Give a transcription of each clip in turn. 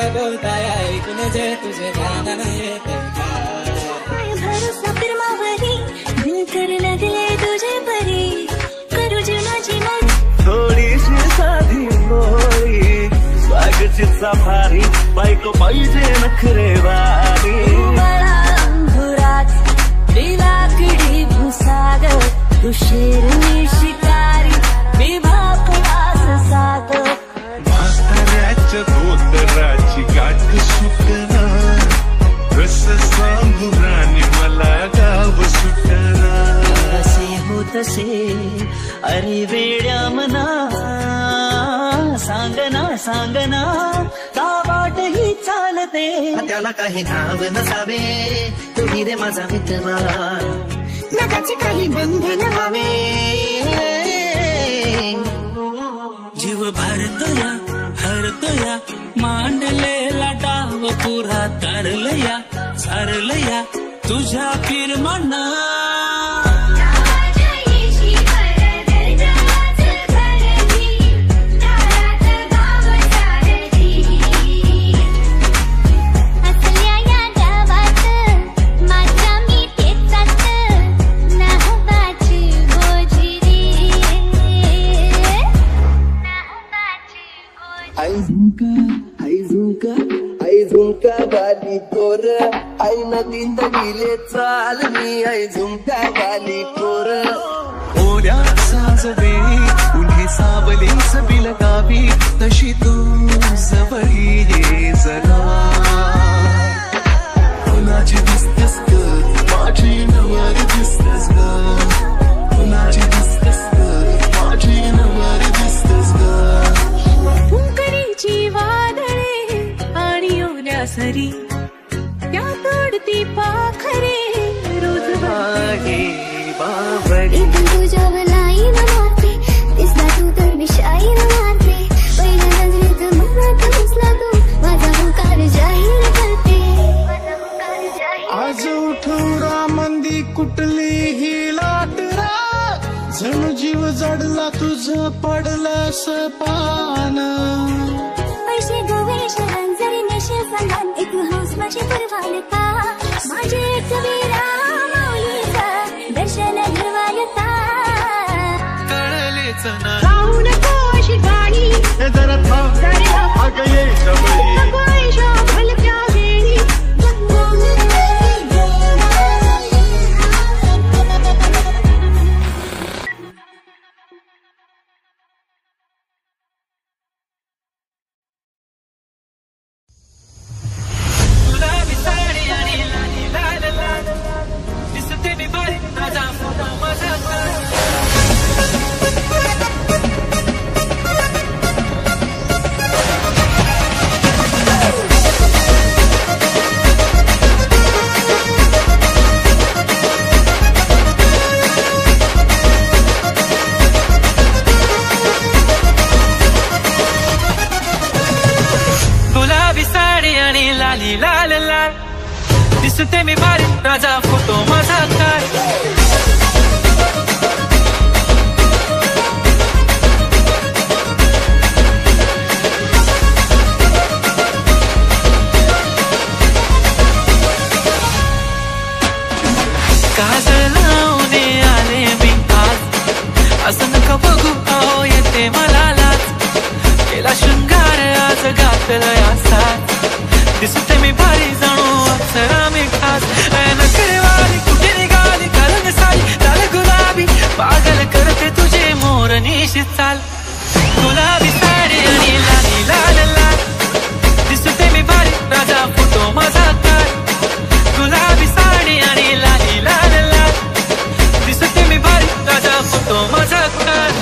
काय बोलताय ऐकून जे तुझे ध्यान नाही येते भरोसा फिरमावरी दिल कर लगले तुझे परी करू जीवनाची मत थोडीशी साधी बोली स्वागतची सफारी बायको पाहिजे नखरेवारी अंधुरात बिलाकडी भुसाग तू शेरनी शिकारी मी भाकवास साग म्हाताऱ्याच्या धोतराची गाठ सुटना रस सांगू राणी मला गाव सुटना कसे होतसे अरे वेड्या मना सांगना का वाट ही चालते त्याला काही नाव नसावे तुम्ही रे माझा मित्र नकाचे काही बंधन व्हावे जीव भरतोया हरतोया मांडलेला डाव पुरा तरलया सरलया तुझ्या फिरमना आई झुमका बाली पोर आई नदीत गेले चाल मी आई झुमका बाली पोर ओल्या साजवे उन्हे सावली सबिल गावी तशी तू जवळी ये जरा कुणाची दिसतेस ग माझी नवारी दिसतेस ग कुणाची दिसतेस ग माझी नवारी दिसतेस ग फुंकरीची वादळे आणि ओल्या सरी त्या तोडती पाखरे रोज आहे बाबडी तुझ्या भलाई मारते दिसला तू तर विषाई मारते पहिल्या नजरेत मनात घुसला तू माझा हुंकार जाहीर करते आज उठूरा मंदी कुठली ही लाटरा जणू जीव जडला तुझ पडलास पान पैसे गोवेश रंजरी नेशे संधान एक हौस माझी परवान का माझे एक वीरा माऊलीचा दर्शन घडवायता कळलेच ना जाऊ नको अशी गाणी जरा थांब अगं ये जवळी नको ऐशा भलत्या वेळी गुलाबी साडी आणि लाली लाल लाल दिसते मी बरी माझा फोटो माझा गुलाबी साडी आणि लाली लाल लाल दिसते मी भारी माझा फोटो माझा काय काजळ लावून आले मी आज असं नका बघू अहो येते मला लाज केला शृंगार आज घातलंय साथ दिसते मी भारी जाणू अप्सरा मी खास नकरेवाली कुठे निघाली घालून साडी लाल गुलाबी पागल करते तुझे मोरनीशी चाल गुलाबी साडी आणि लाली लाल लाल दिसते मी भारी राजा फोटो माझा काय गुलाबी साडी आणि लाली लाल लाल दिसते मी भारी राजा फोटो माझा काय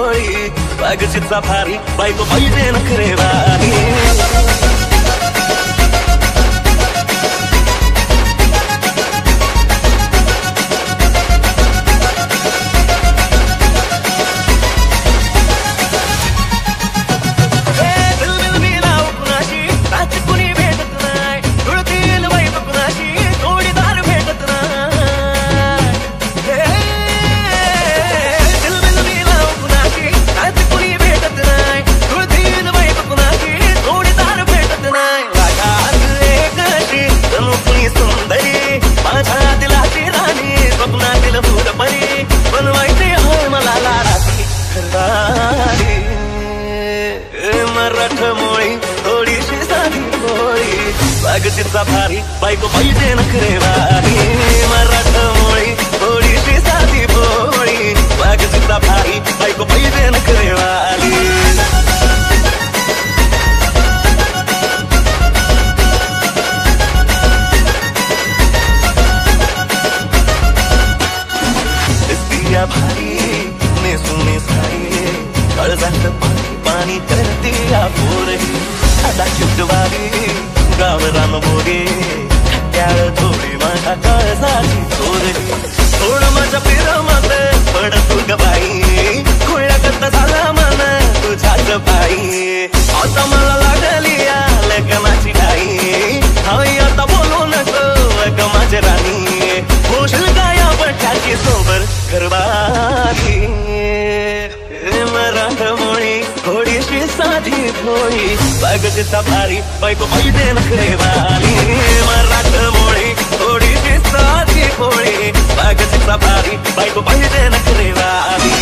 भोळी वागशीचा भारी बायको पाहिजे नखरेवाली वागशीचा भारी बायको पाहिजे नखरेवाली मराठमोळी थोडीशी साधी भोळी वागशीचा भारी बायको पाहिजे नखरेवाली दिसतीया भारी नेसून साई काळजात पाणी पाणी करते या पोरे आता चिटवाली गावरान मोगे खट्याळ थोडी माझ्या काळजाची चोरी थोडं माझ्या पिरमत पड तू ग बाई खुळ्या करता झाला मन तुझ्याच बाई आता मला लागली या लग्नाची घाई हवी आता बोलू नको ग माझी राणी होशील का या बट्ट्याची सोबर घरवाली मराठमोळी थोडीशी साधी भोळी वागशीचा भारी बायको पाहिजे नखरेवाली मराठमोळी थोडीशी साधी भोळी वागशीचा भारी बायको पाहिजे नखरेवाली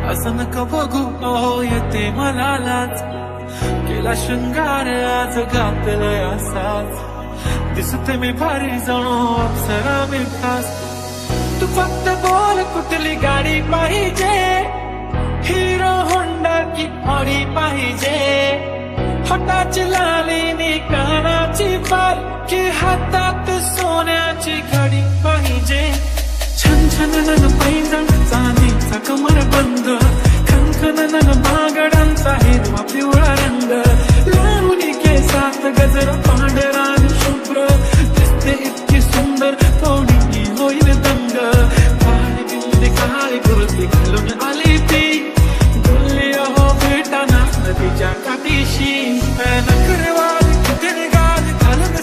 असं नका बघू अहो येते मला लाज केला शृंगार आज घातलंय असाच दिसते मी भारी जणू अप्सरा मी खास तू फक्त बोल कुठली गाडी पाहिजे हिरो होंडा की ऑडी पाहिजे हाताची लालीनी कानाची बाल की हातात सोन्याची घडी पाहिजे छन छन नन पैंजण चांदीचा कमर बंद खनखन बागडांचा हिरवा पिवळा रंग लावणी केसात गजर पांढरा आणि शुभ्र दिसते इतकी सुंदर थोडी होईल दंग काळी बिंदी काळी गुरुती घालून आली ती डोलली अहो भेटाना नदीच्या काठीशी नखरेवाली कुठे निघाली घालून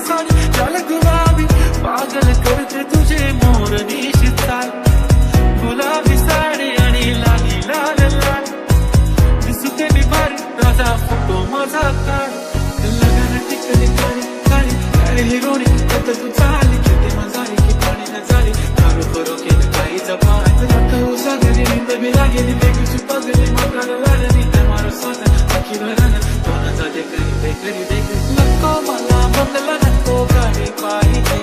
झाली रोणी कत तू चाली किती मजारी की पाणी न झाली दारू करो केलं काही जपाय रक्त सागरी निंद बी लागेली बेगीची पगली मकाला लागली ते मारो साधा अखी भरण दोनाचा देखरी देखरी देखरी नको मला बंगला नको गाडी पाहिजे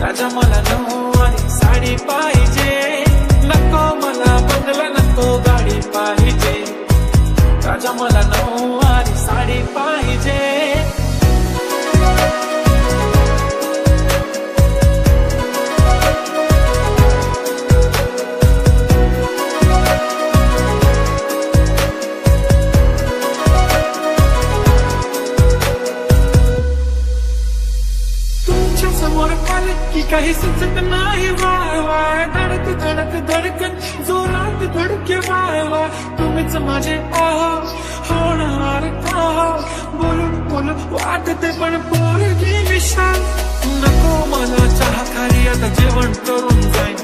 राजा मला नऊवारी साडी पाहिजे नको मला बंगला नको गाडी पाहिजे राजा मला नऊवारी साडी पाहिजे की काही सुचत नाही वाय वाय धडक धडक धडकन जोरात धडके वाय वाय तुम्हीच माझे आहो होणार का बोलून बोलून वाटते पण पोरगी विशाल नको मला चहा खाली आता जेवण करून जाईन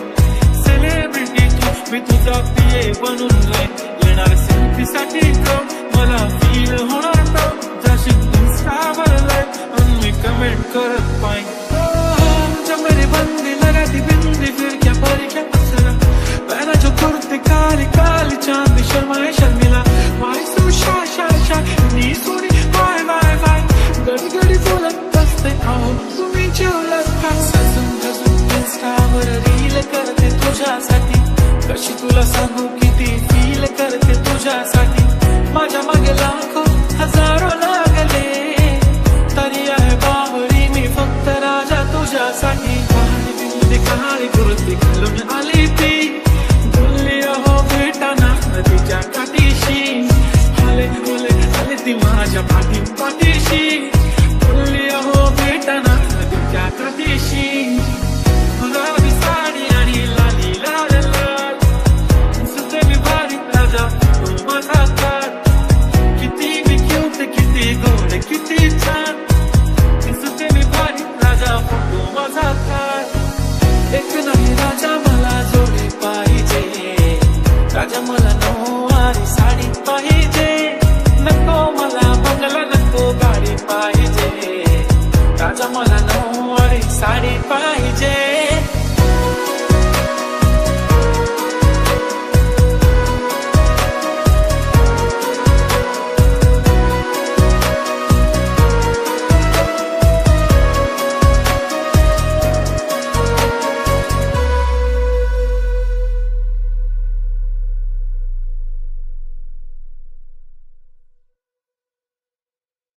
सेलिब्रिटी तू मी तुझा पिये बनून जाईन येणार सेल्फी साठी मला फील होणार जशी इंस्टावर लाईक आणि मी कमेंट करत पाहिजे मेरे बंदी लगाती बिंदी फिर क्या परी क्या असरा पहना जो कुर्ते काली काली चांदी शर्माए शर्मिला माई सो शा शा शा नी सोनी वाय वाय वाय गडी गडी बोलत असते आहो तुम्ही जेवलात का सजून सजून इंस्टावर रील करते तुझ्यासाठी कशी तुला सांगू किती फील करते तुझ्यासाठी माझ्या मागे लाखो हजारो लागले तरी आहे बावरी मी फक्त राजा तुझ्यासाठी काळी कुर्ती घालून आली ती बोलली अहो भेटाना नदीच्या काठीशी आले बोले आले ती माझ्या पाठीशी बोलली अहो भेटाना नदीच्या काठीशी गुलाबी साडी आणि लाली लाल लाल सुद्धा मी भारी राजा तू माझा काळ किती मी क्यूट किती गोड किती छान सुद्धा मी भारी राजा तू माझा काळ एक नाही राजा मला जोडी पाहिजे राजा मला नऊवारी साडी पाहिजे नको मला बंगला नको गाडी पाहिजे राजा मला नऊवारी साडी पाहिजे